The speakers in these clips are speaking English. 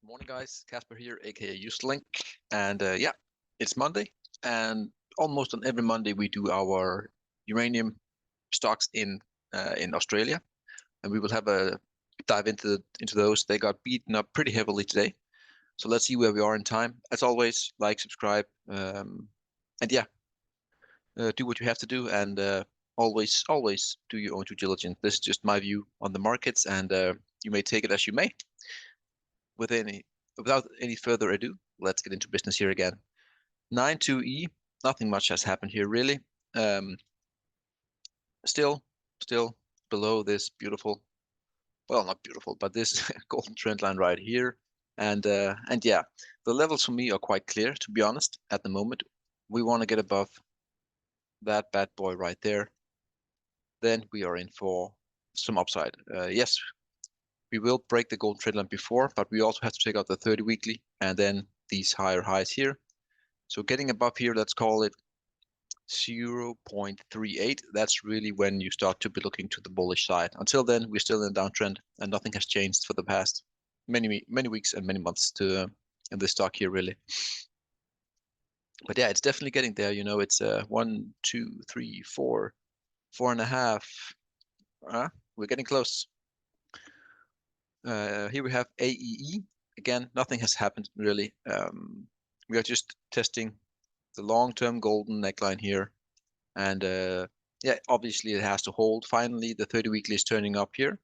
Morning, guys. Casper here, aka Uselink, and yeah, it's Monday, and almost on every Monday we do our uranium stocks in Australia, and we will have a dive into those. They got beaten up pretty heavily today, so let's see where we are in time. As always, like, subscribe, and yeah, do what you have to do, and always do your own due diligence. This is just my view on the markets, and you may take it as you may. With any Without any further ado, let's get into business here again. 9-2E, nothing much has happened here really. Um, still below this beautiful, well, not beautiful, but this golden trend line right here. And yeah, the levels for me are quite clear, to be honest, at the moment. We want to get above that bad boy right there. Then we are in for some upside. Yes, we will break the golden trend line before, but we also have to take out the 30 weekly and then these higher highs here. So getting above here, let's call it 0.38. That's really when you start to be looking to the bullish side. Until then, we're still in a downtrend and nothing has changed for the past many weeks and many months to in this stock here really. But yeah, it's definitely getting there. You know, it's 1, 2, 3, 4, 4.5. We're getting close. Here we have AEE. Again, nothing has happened really. We are just testing the long-term golden neckline here. And yeah, obviously it has to hold. Finally, the 30 weekly is turning up here.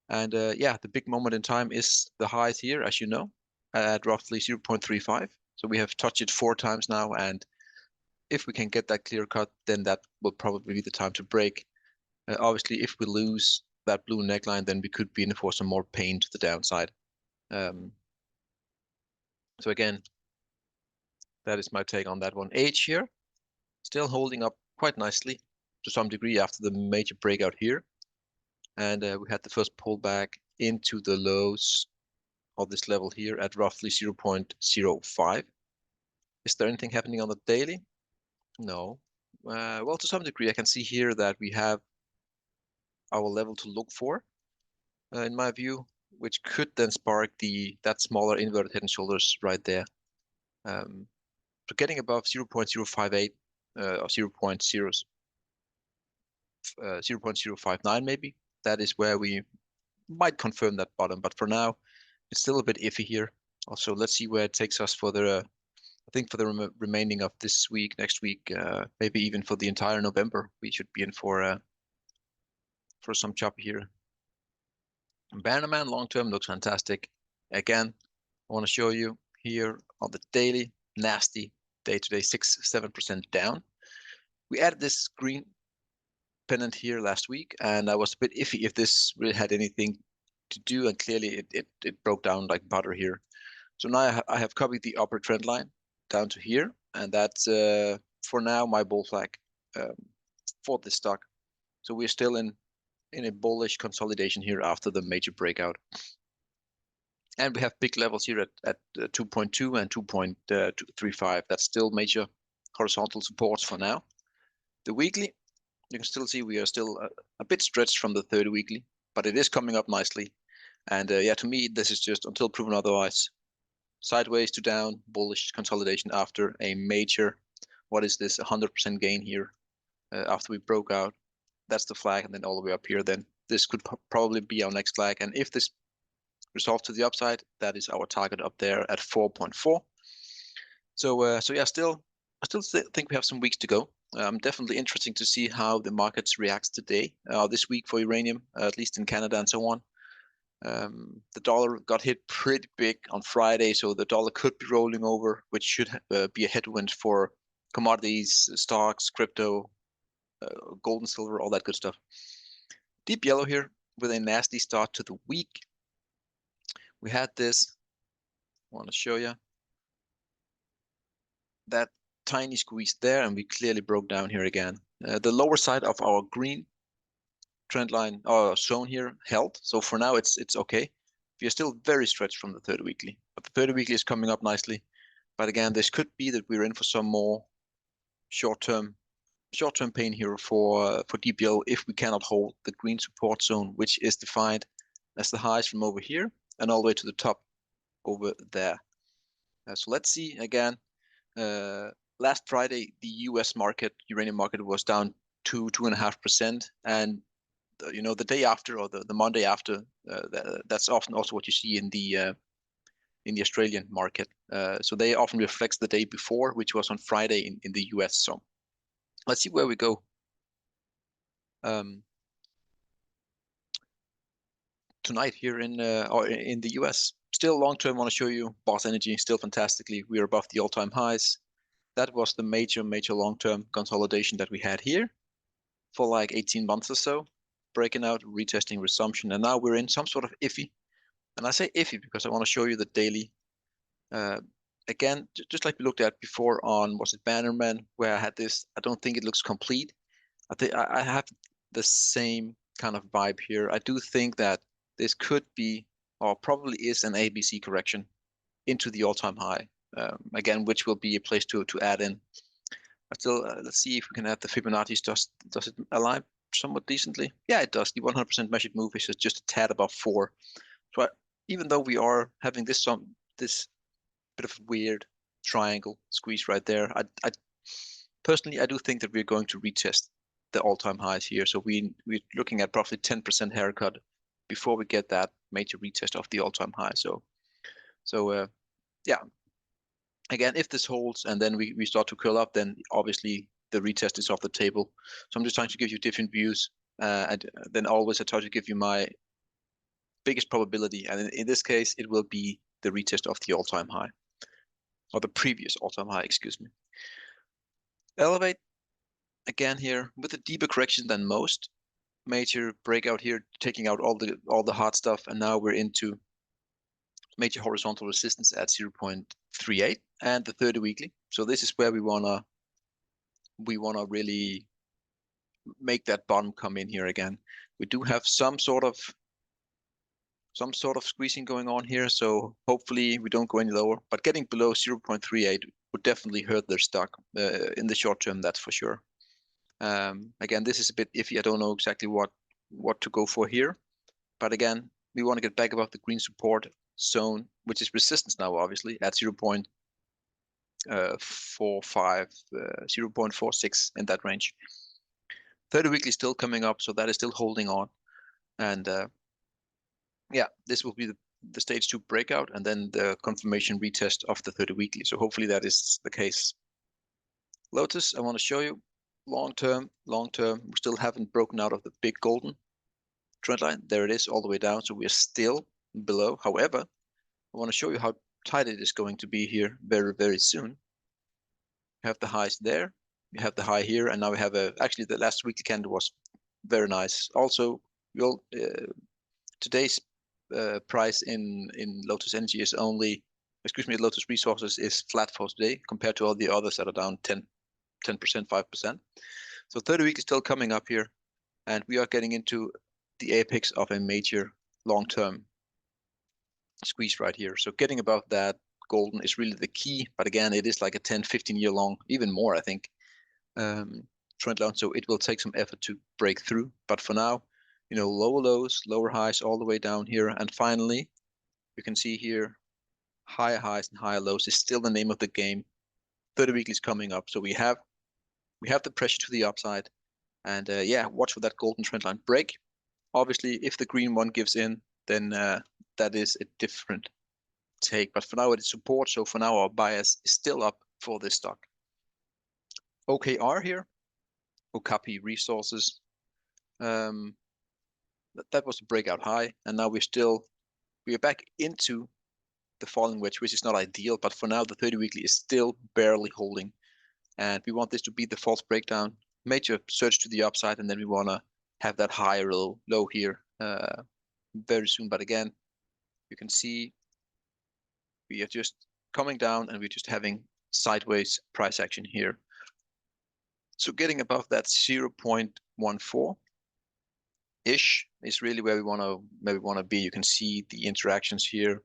And yeah, the big moment in time is the highs here, as you know, at roughly 0.35. So we have touched it 4 times now. And if we can get that clear cut, then that will probably be the time to break. Obviously, if we lose that blue neckline, then we could be in for some more pain to the downside. So again, that is my take on that one. H here, still holding up quite nicely to some degree after the major breakout here. And we had the first pullback into the lows of this level here at roughly 0.05. Is there anything happening on the daily? No. Well, to some degree, I can see here that we have our level to look for, in my view, which could then spark that smaller inverted head and shoulders right there. So getting above 0.058 or 0.059 maybe, that is where we might confirm that bottom. But for now, it's still a bit iffy here. Also, let's see where it takes us for the, I think for the remaining of this week, next week, maybe even for the entire November, we should be in for some chop here. Bannerman long term looks fantastic. Again, I want to show you here on the daily, nasty day-to-day 6-7% down. We added this green pennant here last week, and I was a bit iffy if this really had anything to do, and clearly it broke down like butter here. So now I have copied the upper trend line down to here, and that's for now my bull flag for this stock. So we're still in a bullish consolidation here after the major breakout. And we have big levels here at 2.2 and 2.35. That's still major horizontal supports for now. The weekly, you can still see we are still a bit stretched from the 30 weekly, but it is coming up nicely. And yeah, to me, this is just until proven otherwise. Sideways to down, bullish consolidation after a major, what is this, 100% gain here after we broke out. That's the flag, and then all the way up here, then this could probably be our next flag. And if this resolves to the upside, that is our target up there at 4.4. So yeah, I still think we have some weeks to go. Definitely interesting to see how the markets reacts today, this week for uranium, at least in Canada and so on. The dollar got hit pretty big on Friday, so the dollar could be rolling over, which should be a headwind for commodities, stocks, crypto, gold and silver, all that good stuff. Deep yellow here with a nasty start to the week. We had this, I want to show you, that tiny squeeze there, and we clearly broke down here again. The lower side of our green trend line zone here held. So for now, it's okay. We are still very stretched from the 30 weekly, but the 30 weekly is coming up nicely. But again, this could be that we're in for some more short-term pain here for deep yellow if we cannot hold the green support zone, which is defined as the highs from over here and all the way to the top over there. So let's see again. Last Friday, the U.S. market, uranium market, was down 2.5%, and the day after, or the Monday after, that's often also what you see in the Australian market. So they often reflects the day before, which was on Friday in the US. So let's see where we go. Tonight here in the US. Still long term, want to show you Boss Energy still fantastically. We are above the all-time highs. That was the major long-term consolidation that we had here for like 18 months or so, breaking out, retesting, resumption, and now we're in some sort of iffy. And I say iffy because I want to show you the daily. Again, just like we looked at before on, was it Bannerman, where I had this, I don't think it looks complete. I think I have the same kind of vibe here. I do think that this could be, or probably is, an ABC correction into the all-time high. Again, which will be a place to add in. But still, let's see if we can add the Fibonacci. Does it align somewhat decently? Yeah, it does. The 100% measured move is just a tad above 4. So even though we are having this bit of weird triangle squeeze right there, I personally, I do think that we're going to retest the all-time highs here. So we're looking at roughly 10% haircut before we get that major retest of the all-time high. So yeah. Again, if this holds and then we start to curl up, then obviously the retest is off the table. So I'm just trying to give you different views. And then always I try to give you my biggest probability. And in this case, it will be the retest of the all-time high. Or the previous all-time high, excuse me. Elevate, again here, with a deeper correction than most. Major breakout here, taking out all the hard stuff, and now we're into major horizontal resistance at 0.38 and the 30 weekly. So this is where we wanna really make that bottom come in here again. We do have some sort of squeezing going on here, so hopefully we don't go any lower. But getting below 0.38 would definitely hurt their stock in the short term, that's for sure. Again, this is a bit iffy. I don't know exactly what to go for here. But again, we want to get back above the green support zone, which is resistance now, obviously, at 0.45, 0.46 in that range. 30 weekly still coming up, so that is still holding on. And yeah, this will be the stage 2 breakout and then the confirmation retest of the 30 weekly. So hopefully that is the case. Lotus, I want to show you long term, we still haven't broken out of the big golden trend line. There it is all the way down. So we're still below. However, I want to show you how tight it is going to be here very, very soon. We have the highs there. We have the high here. And now we have actually the last weekly candle was very nice. Also, today's price in Lotus Energy is Lotus Resources is flat for today compared to all the others that are down 10%, 5%. So 30 week is still coming up here, and we are getting into the apex of a major long-term squeeze right here. So getting above that golden is really the key, but again, it is like a 10, 15 year long, even more, I think, trend line. So it will take some effort to break through. But for now, lower lows, lower highs all the way down here. And finally, you can see here, higher highs and higher lows is still the name of the game. 30 weekly is coming up. So we have the pressure to the upside. And yeah, watch for that golden trend line break. Obviously, if the green one gives in, then that is a different take. But for now, it is support. So for now, our bias is still up for this stock. OKR here, Okapi Resources. That was the breakout high, and now we are back into the falling wedge, which is not ideal. But for now, the 30 weekly is still barely holding, and we want this to be the false breakdown, major surge to the upside, and then we want to have that higher low here very soon. But again, you can see we are just coming down, and we're just having sideways price action here. So getting above that 0.14 ish is really where we want to be. You can see the interactions here,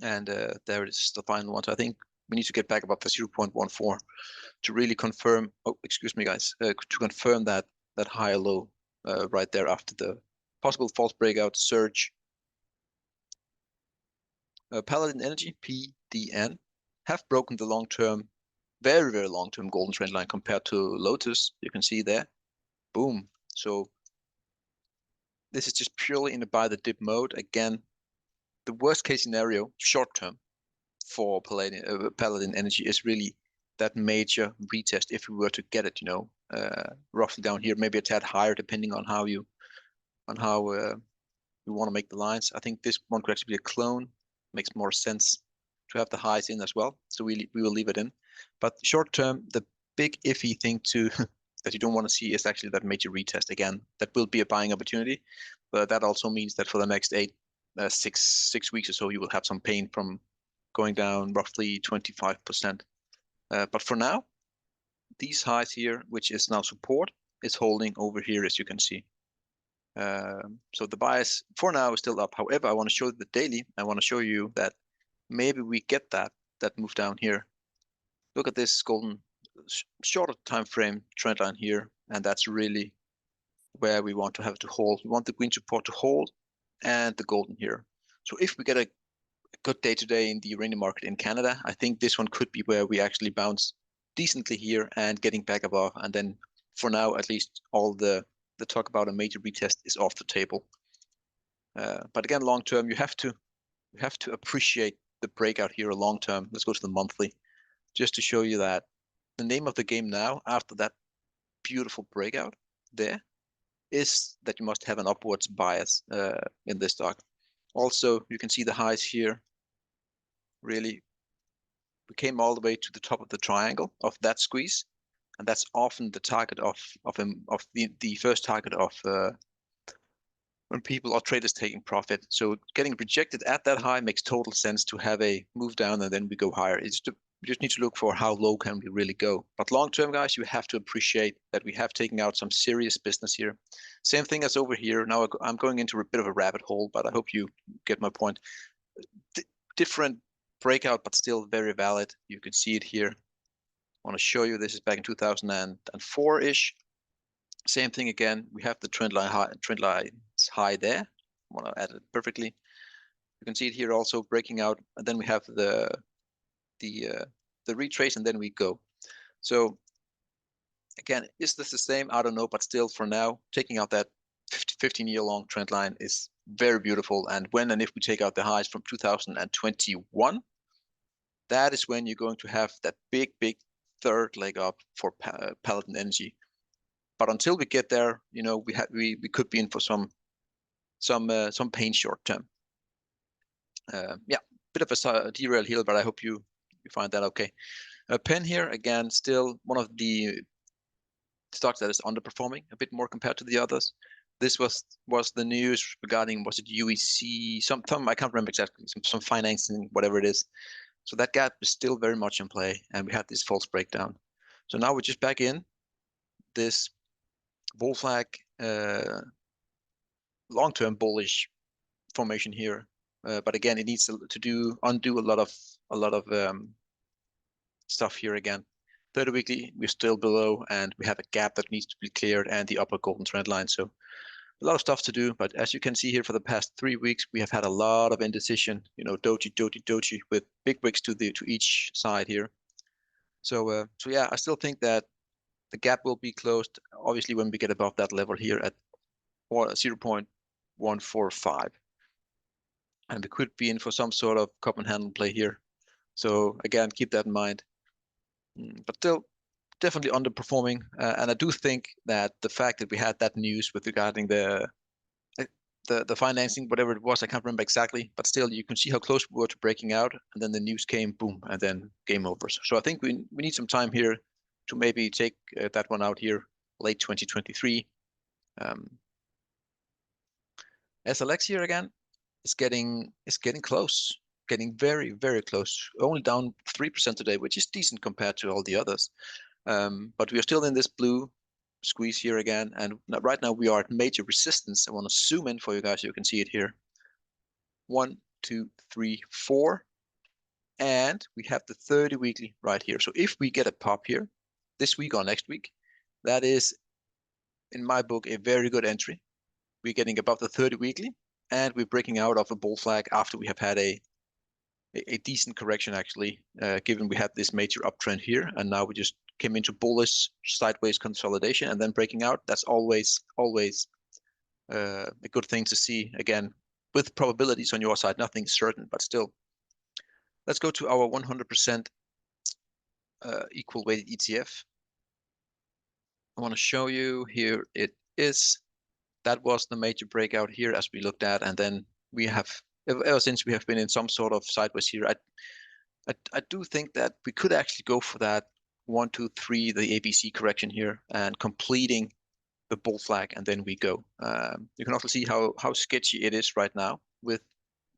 and there it is, the final one. So I think we need to get back above the 0.14 to really confirm. Oh, excuse me, guys, to confirm that higher low right there after the possible false breakout surge. Paladin Energy, PDN, have broken the long-term, very, very long-term golden trend line compared to Lotus. You can see there. Boom. So this is just purely in a buy the dip mode. Again, the worst case scenario, short term, for Paladin Energy is really that major retest if we were to get it, roughly down here, maybe a tad higher depending on how you want to make the lines. I think this one could actually be a clone. Makes more sense to have the highs in as well. So we will leave it in. But short term, the big iffy thing to that you don't want to see is actually that major retest again. That will be a buying opportunity, but that also means that for the next 6 weeks or so, you will have some pain from going down roughly 25%. But for now, these highs here, which is now support, is holding over here, as you can see. So the bias for now is still up. However, I want to show the daily. I want to show you that maybe we get that move down here. Look at this golden shorter time frame trend line here, and that's really where we want to have to hold. We want the green support to hold and the golden here. So if we get a good day today in the uranium market in Canada, I think this one could be where we actually bounce decently here and getting back above. And then for now, at least all the talk about a major retest is off the table. But again, long term, you have to appreciate the breakout here long term. Let's go to the monthly, just to show you that the name of the game now, after that beautiful breakout there, is that you must have an upwards bias in this stock. Also, you can see the highs here. Really, we came all the way to the top of the triangle of that squeeze, and that's often the target of the first target of when people or traders taking profit. So getting rejected at that high makes total sense to have a move down and then we go higher. We just need to look for how low can we really go. But long term, guys, you have to appreciate that we have taken out some serious business here. Same thing as over here. Now I'm going into a bit of a rabbit hole, but I hope you get my point. Different breakout, but still very valid. You can see it here. I want to show you this is back in 2004-ish. Same thing again. We have the trend line high there. I want to add it perfectly. You can see it here also breaking out, and then we have the retrace, and then we go. So again, is this the same? I don't know, but still for now, taking out that 15-year long trend line is very beautiful. And when and if we take out the highs from 2021, that is when you're going to have that big third leg up for Paladin Energy. But until we get there, we could be in for some pain short term. Yeah, bit of a derail here, but I hope you find that okay. Penn here again, still one of the stocks that is underperforming a bit more compared to the others. This was the news regarding, was it UEC, some I can't remember exactly, some financing, whatever it is. So that gap is still very much in play, and we had this false breakdown. So now we're just back in this bull flag, long-term bullish formation here. But again, it needs to undo a lot of stuff here again. 30 weekly, we're still below, and we have a gap that needs to be cleared and the upper golden trend line. So a lot of stuff to do, but as you can see here, for the past 3 weeks, we have had a lot of indecision, doji with big wicks to each side here. So yeah, I still think that the gap will be closed, obviously, when we get above that level here at 0.145. And we could be in for some sort of cup and handle play here. So again, keep that in mind. But still, definitely underperforming. And I do think that the fact that we had that news with regarding the financing, whatever it was, I can't remember exactly, but still, you can see how close we were to breaking out, and then the news came, boom, and then game over. So I think we need some time here to maybe take that one out here, late 2023. SLX here again is getting close, getting very, very close. Only down 3% today, which is decent compared to all the others. But we are still in this blue squeeze here again, and right now we are at major resistance. I want to zoom in for you guys so you can see it here. 1, 2, 3, 4, and we have the 30 weekly right here. So if we get a pop here this week or next week, that is, in my book, a very good entry. We're getting above the 30 weekly, and we're breaking out of a bull flag after we have had a a decent correction actually, given we had this major uptrend here, and now we just came into bullish sideways consolidation and then breaking out. That's always a good thing to see, again, with probabilities on your side. Nothing certain, but still. Let's go to our 100% equal weighted ETF. I want to show you here it is. That was the major breakout here as we looked at, and then we have, ever since we have been in some sort of sideways here. I do think that we could actually go for that 1, 2, 3, the ABC correction here, and completing the bull flag, and then we go. You can also see how sketchy it is right now with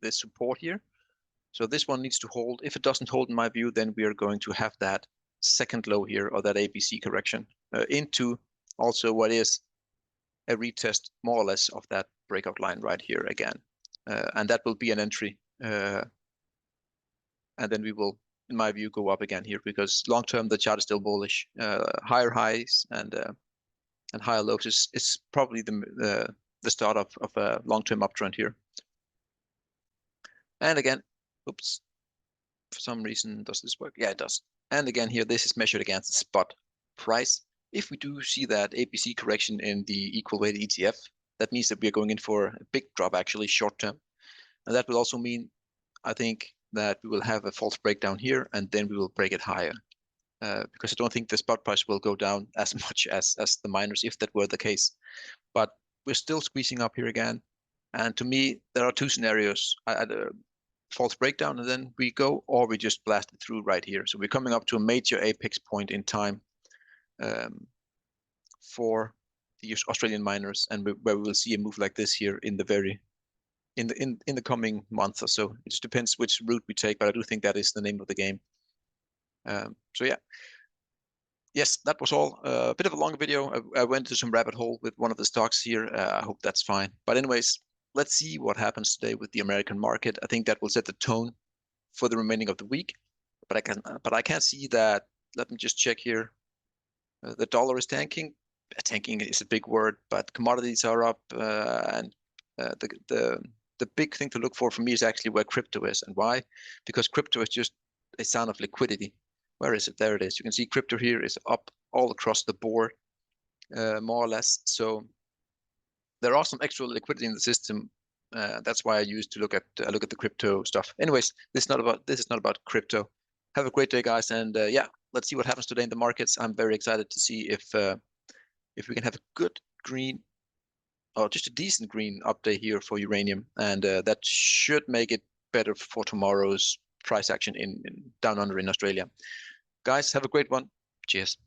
this support here. So this one needs to hold. If it doesn't hold, in my view, then we are going to have that second low here, or that ABC correction, into also what is a retest more or less of that breakout line right here again. And that will be an entry. And then we will, in my view, go up again here, because long term the chart is still bullish. Higher highs and higher lows is probably the start of a long-term uptrend here. And again, oops, for some reason, does this work? Yeah, it does. And again here, this is measured against the spot price. If we do see that ABC correction in the equal weighted ETF, that means that we are going in for a big drop, actually short term. And that will also mean, I think, that we will have a false breakdown here, and then we will break it higher. Because I don't think the spot price will go down as much as the miners, if that were the case. But we're still squeezing up here again. And to me, there are two scenarios. Either false breakdown and then we go, or we just blast it through right here. So we're coming up to a major apex point in time for the Australian miners, and where we will see a move like this here in the coming month or so. It just depends which route we take, but I do think that is the name of the game. So yeah. Yes, that was all. A bit of a longer video. I went into some rabbit hole with one of the stocks here. I hope that's fine. But anyways, let's see what happens today with the American market. I think that will set the tone for the remaining of the week. But I can see that. Let me just check here. The dollar is tanking. Tanking is a big word, but commodities are up, and the big thing to look for me is actually where crypto is, and why? Because crypto is just a sign of liquidity. Where is it? There it is. You can see crypto here is up all across the board, more or less. So there are some extra liquidity in the system. That's why I used to look at the crypto stuff. Anyways, this is not about crypto. Have a great day, guys, and yeah, let's see what happens today in the markets. I'm very excited to see if we can have a good green, or just a decent green update here for uranium, and that should make it better for tomorrow's price action in down under in Australia. Guys, have a great one. Cheers.